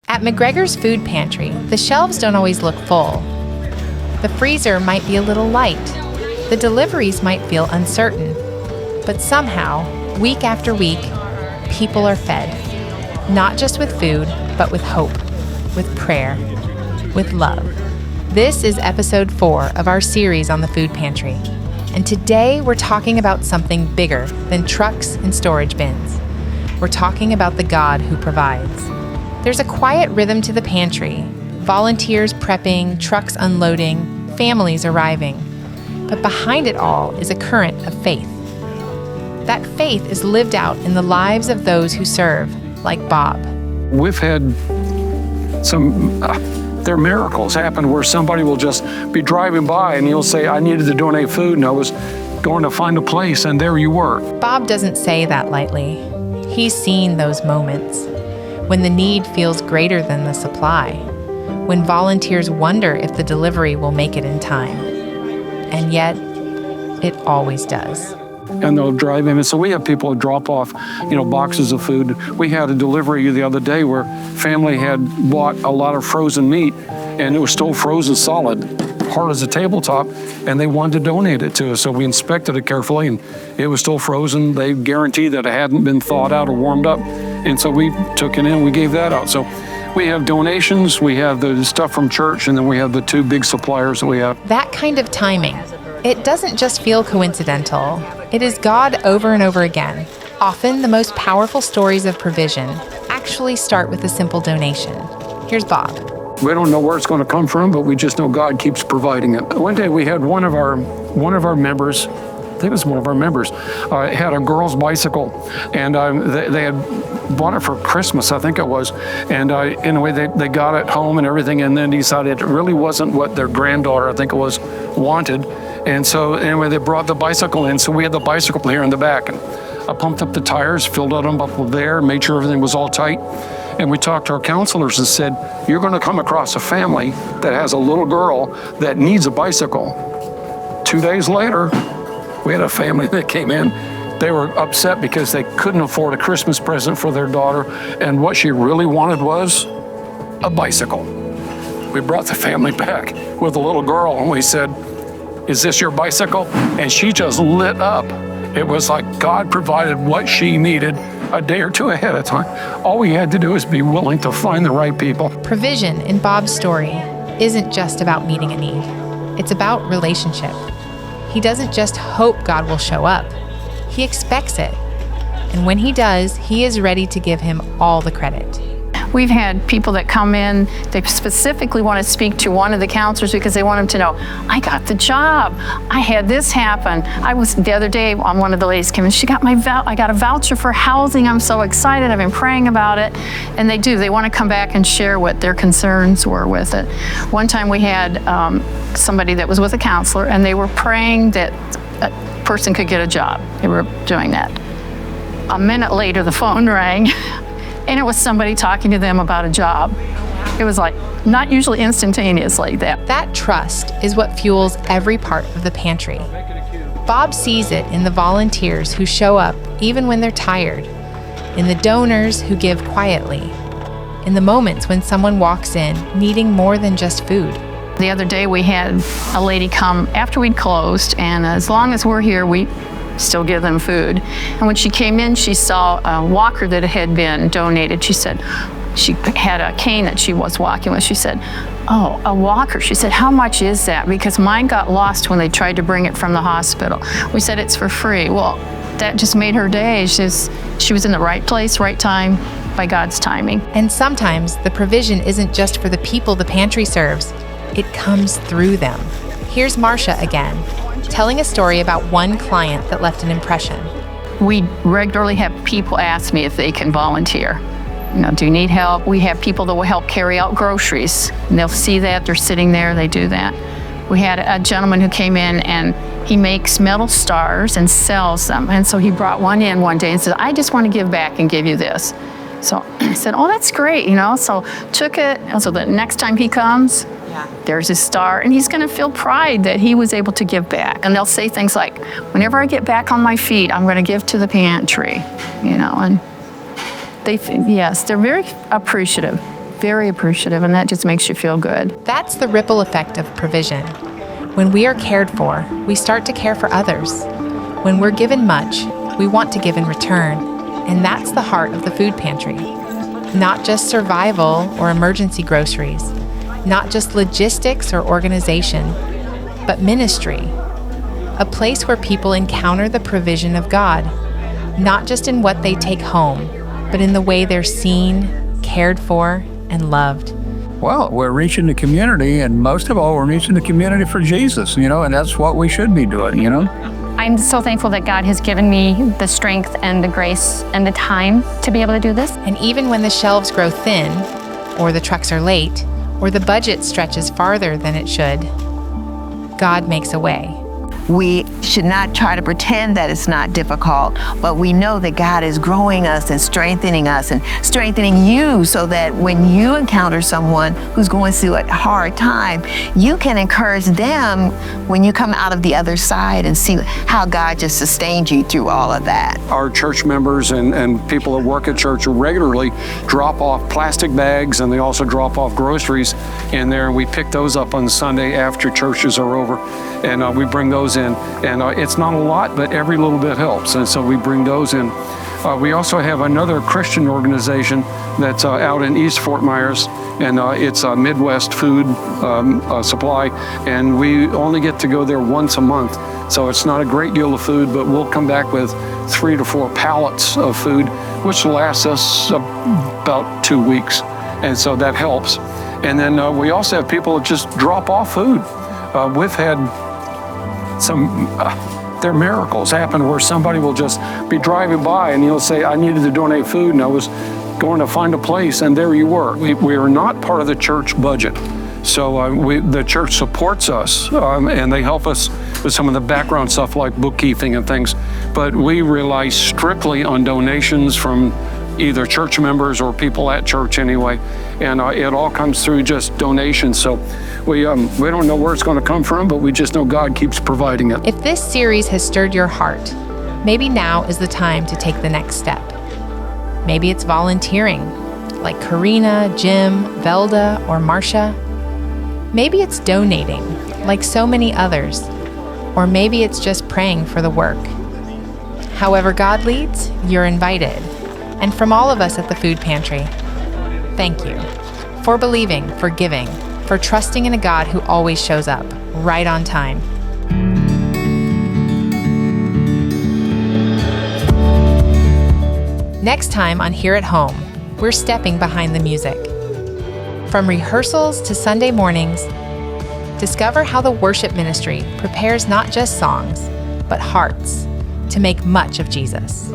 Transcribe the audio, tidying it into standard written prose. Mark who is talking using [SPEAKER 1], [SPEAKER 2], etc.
[SPEAKER 1] At McGregor's food pantry, the shelves don't always look full. The freezer might be a little light. The deliveries might feel uncertain. But somehow, week after week, people are fed. Not just with food, but with hope, with prayer, with love. This is episode 4 of our series on the food pantry. And today we're talking about something bigger than trucks and storage bins. We're talking about the God who provides. There's a quiet rhythm to the pantry. Volunteers prepping, trucks unloading, families arriving. But behind it all is a current of faith. That faith is lived out in the lives of those who serve, like Bob.
[SPEAKER 2] We've had some, there are miracles happen where somebody will just be driving by and he'll say, I needed to donate food, and I was going to find a place, and there you were.
[SPEAKER 1] Bob doesn't say that lightly. He's seen those moments. When the need feels greater than the supply, when volunteers wonder if the delivery will make it in time. And yet, it always does.
[SPEAKER 2] And they'll drive in, and so we have people drop off, boxes of food. We had a delivery the other day where family had bought a lot of frozen meat, and it was still frozen solid, hard as a tabletop, and they wanted to donate it to us. So we inspected it carefully, and it was still frozen. They guaranteed that it hadn't been thawed out or warmed up. And so we took it in, we gave that out. So we have donations, we have the stuff from church, and then we have the 2 big suppliers that we have.
[SPEAKER 1] That kind of timing, it doesn't just feel coincidental. It is God over and over again. Often the most powerful stories of provision actually start with a simple donation. Here's Bob.
[SPEAKER 2] We don't know where it's going to come from, but we just know God keeps providing it. One day we had one of our members, I think it was one of our members, had a girl's bicycle, and they had bought it for Christmas, I think it was, and anyway, they got it home and everything, and then decided it really wasn't what their granddaughter, I think it was, wanted, and so anyway, they brought the bicycle in, so we had the bicycle here in the back, and I pumped up the tires, filled them up there, made sure everything was all tight, and we talked to our counselors and said, you're going to come across a family that has a little girl that needs a bicycle. 2 days later, we had a family that came in. They were upset because they couldn't afford a Christmas present for their daughter, and what she really wanted was a bicycle. We brought the family back with a little girl, and we said, is this your bicycle? And she just lit up. It was like God provided what she needed a day or 2 ahead of time. All we had to do is be willing to find the right people.
[SPEAKER 1] Provision in Bob's story isn't just about meeting a need. It's about relationship. He doesn't just hope God will show up. He expects it. And when he does, he is ready to give him all the credit.
[SPEAKER 3] We've had people that come in, they specifically want to speak to one of the counselors because they want them to know, I got the job. I had this happen. The other day, one of the ladies came in, I got a voucher for housing. I'm so excited. I've been praying about it. And they do. They want to come back and share what their concerns were with it. One time we had somebody that was with a counselor, and they were praying that a person could get a job. They were doing that. A minute later, the phone rang. And it was somebody talking to them about a job. It was like, not usually instantaneous like that.
[SPEAKER 1] That trust is what fuels every part of the pantry. Bob sees it in the volunteers who show up even when they're tired, in the donors who give quietly, in the moments when someone walks in needing more than just food.
[SPEAKER 3] The other day we had a lady come after we'd closed, and as long as we're here, we still give them food. And when she came in, she saw a walker that had been donated. She said she had a cane that she was walking with. She said, oh, a walker. She said, how much is that? Because mine got lost when they tried to bring it from the hospital. We said, it's for free. Well, that just made her day. She was in the right place, right time, by God's timing.
[SPEAKER 1] And sometimes the provision isn't just for the people the pantry serves. It comes through them. Here's Marcia again, telling a story about one client that left an impression.
[SPEAKER 3] We regularly have people ask me if they can volunteer. Do you need help? We have people that will help carry out groceries, and they'll see that, they're sitting there, they do that. We had a gentleman who came in, and he makes metal stars and sells them. And so he brought one in one day and said, I just want to give back and give you this. So I said, oh, that's great, so took it. And so the next time he comes, there's his star, and he's going to feel pride that he was able to give back. And they'll say things like, whenever I get back on my feet, I'm going to give to the pantry, and they're very appreciative. very appreciative, and that just makes you feel good.
[SPEAKER 1] That's the ripple effect of provision. When we are cared for, we start to care for others. When we're given much, we want to give in return, and that's the heart of the food pantry. Not just survival or emergency groceries, not just logistics or organization, but ministry. A place where people encounter the provision of God, not just in what they take home, but in the way they're seen, cared for, and loved.
[SPEAKER 4] Well, we're reaching the community, and most of all, we're reaching the community for Jesus, and that's what we should be doing,
[SPEAKER 5] I'm so thankful that God has given me the strength and the grace and the time to be able to do this.
[SPEAKER 1] And even when the shelves grow thin, or the trucks are late, or the budget stretches farther than it should, God makes a way.
[SPEAKER 6] We should not try to pretend that it's not difficult, but we know that God is growing us and strengthening you so that when you encounter someone who's going through a hard time, you can encourage them when you come out of the other side and see how God just sustained you through all of that.
[SPEAKER 2] Our church members and people that work at church regularly drop off plastic bags, and they also drop off groceries in there, and we pick those up on Sunday after churches are over, and we bring those in. And it's not a lot, but every little bit helps, and so we bring those in. We also have another Christian organization that's out in East Fort Myers, and it's a Midwest Food Supply, and we only get to go there once a month. So it's not a great deal of food, but we'll come back with 3 to 4 pallets of food, which lasts us about 2 weeks, and so that helps. And then we also have people that just drop off food. We've had there are miracles happen where somebody will just be driving by and you'll say, I needed to donate food, and I was going to find a place, and there you were. We are not part of the church budget. So the church supports us, and they help us with some of the background stuff like bookkeeping and things. But we rely strictly on donations from either church members or people at church anyway. And it all comes through just donations. So we don't know where it's going to come from, but we just know God keeps providing it.
[SPEAKER 1] If this series has stirred your heart, maybe now is the time to take the next step. Maybe it's volunteering, like Karina, Jim, Velda, or Marcia. Maybe it's donating, like so many others. Or maybe it's just praying for the work. However God leads, you're invited. And from all of us at the Food Pantry, thank you for believing, for giving, for trusting in a God who always shows up right on time. Next time on Here at Home, we're stepping behind the music. From rehearsals to Sunday mornings, discover how the worship ministry prepares not just songs, but hearts to make much of Jesus.